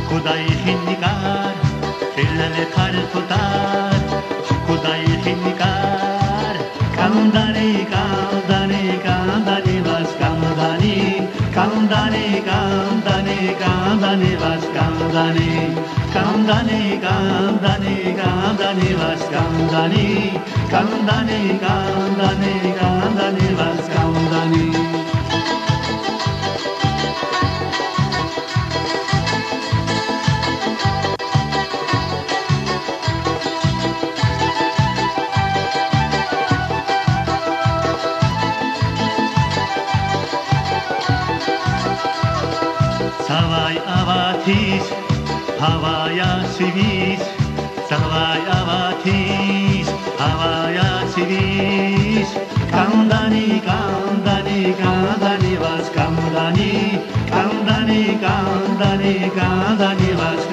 خدای خیلی کار خیلی خلقتار خدای خیلی کار کمدانی کمدانی کمدانی بس کمدانی کمدانی کمدانی کمدانی بس کمدانی کمدانی کمدانی کمدانی بس کمدانی کمدانی کمدانی کمدانی بس کمدانی Savai avatis, Havaya civis, Savai avatis, Havaya civis, Kandani, Kandani, Kandani, vas Kandani, Kandani, Kandani, Kandani, vas